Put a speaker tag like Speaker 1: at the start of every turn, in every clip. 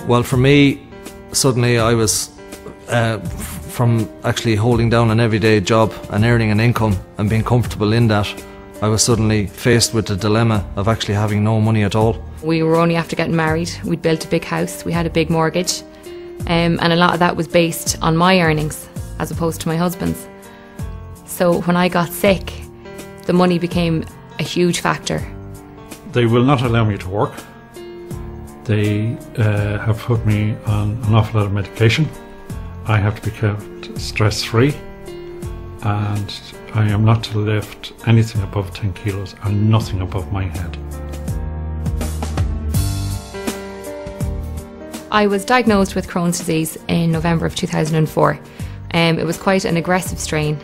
Speaker 1: Well, for me, suddenly I was, from actually holding down an everyday job and earning an income and being comfortable in that, I was suddenly faced with the dilemma of actually having no money at all.
Speaker 2: We were only after getting married. We'd built a big house, we had a big mortgage, and a lot of that was based on my earnings as opposed to my husband's. So when I got sick, the money became a huge factor.
Speaker 3: They will not allow me to work. They have put me on an awful lot of medication. I have to be kept stress-free, and I am not to lift anything above 10 kilos and nothing above my head.
Speaker 2: I was diagnosed with Crohn's disease in November of 2004. It was quite an aggressive strain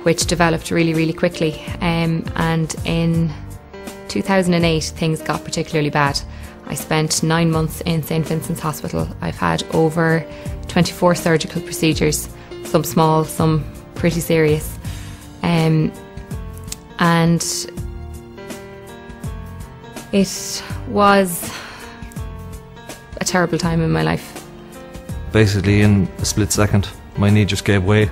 Speaker 2: which developed really, really quickly, and in 2008 things got particularly bad. I spent 9 months in St Vincent's Hospital. I've had over 24 surgical procedures, some small, some pretty serious, and it was a terrible time in my life.
Speaker 1: Basically, in a split second, my knee just gave way,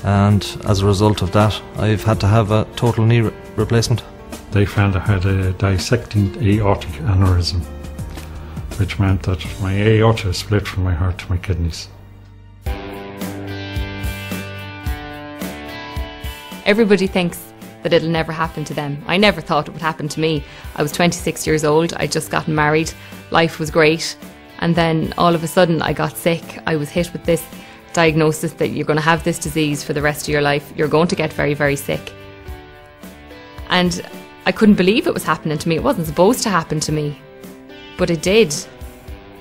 Speaker 1: and as a result of that, I've had to have a total knee replacement.
Speaker 3: They found I had a dissecting aortic aneurysm, which meant that my aorta split from my heart to my kidneys.
Speaker 2: Everybody thinks that it'll never happen to them. I never thought it would happen to me. I was 26 years old, I'd just gotten married, life was great, and then all of a sudden I got sick. I was hit with this diagnosis that you're going to have this disease for the rest of your life, you're going to get very, very sick. And I couldn't believe it was happening to me. It wasn't supposed to happen to me, but it did.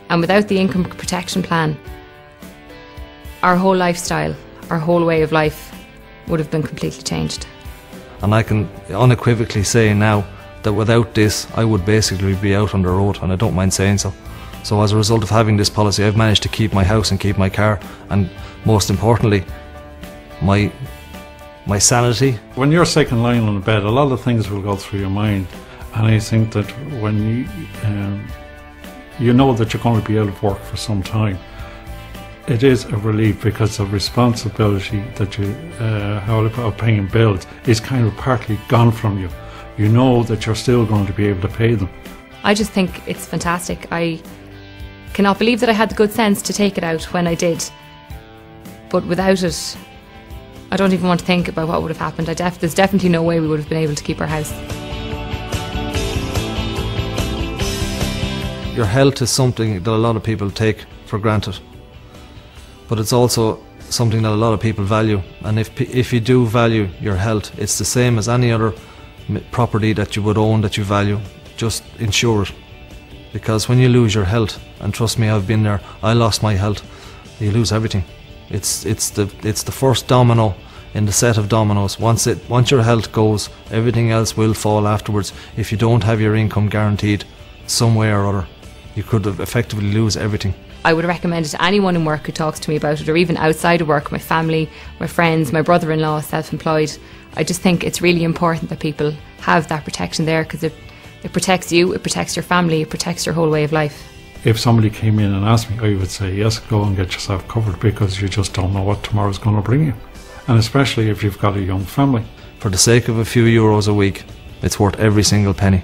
Speaker 2: And without the income protection plan, our whole lifestyle, our whole way of life would have been completely changed.
Speaker 1: And I can unequivocally say now that without this, I would basically be out on the road, and I don't mind saying so. So as a result of having this policy, I've managed to keep my house and keep my car, and most importantly, my sanity.
Speaker 3: When you're sick and lying on the bed, a lot of things will go through your mind, and I think that when you know that you're going to be out of work for some time, it is a relief, because the responsibility that you have of paying bills is kind of partly gone from you. You know that you're still going to be able to pay them.
Speaker 2: I just think it's fantastic. I cannot believe that I had the good sense to take it out when I did. But without it, I don't even want to think about what would have happened. There's definitely no way we would have been able to keep our house.
Speaker 1: Your health is something that a lot of people take for granted, but it's also something that a lot of people value. And if you do value your health, it's the same as any other property that you would own that you value. Just insure it, because when you lose your health, and trust me, I've been there, I lost my health, you lose everything. It's the first domino in the set of dominoes. Once your health goes, everything else will fall afterwards. If you don't have your income guaranteed some way or other, you could effectively lose everything.
Speaker 2: I would recommend it to anyone in work who talks to me about it, or even outside of work, my family, my friends, my brother-in-law, self-employed. I just think it's really important that people have that protection there, because it protects you, it protects your family, it protects your whole way of life.
Speaker 3: If somebody came in and asked me, I would say yes, go and get yourself covered, because you just don't know what tomorrow's going to bring you. And especially if you've got a young family.
Speaker 1: For the sake of a few euros a week, it's worth every single penny.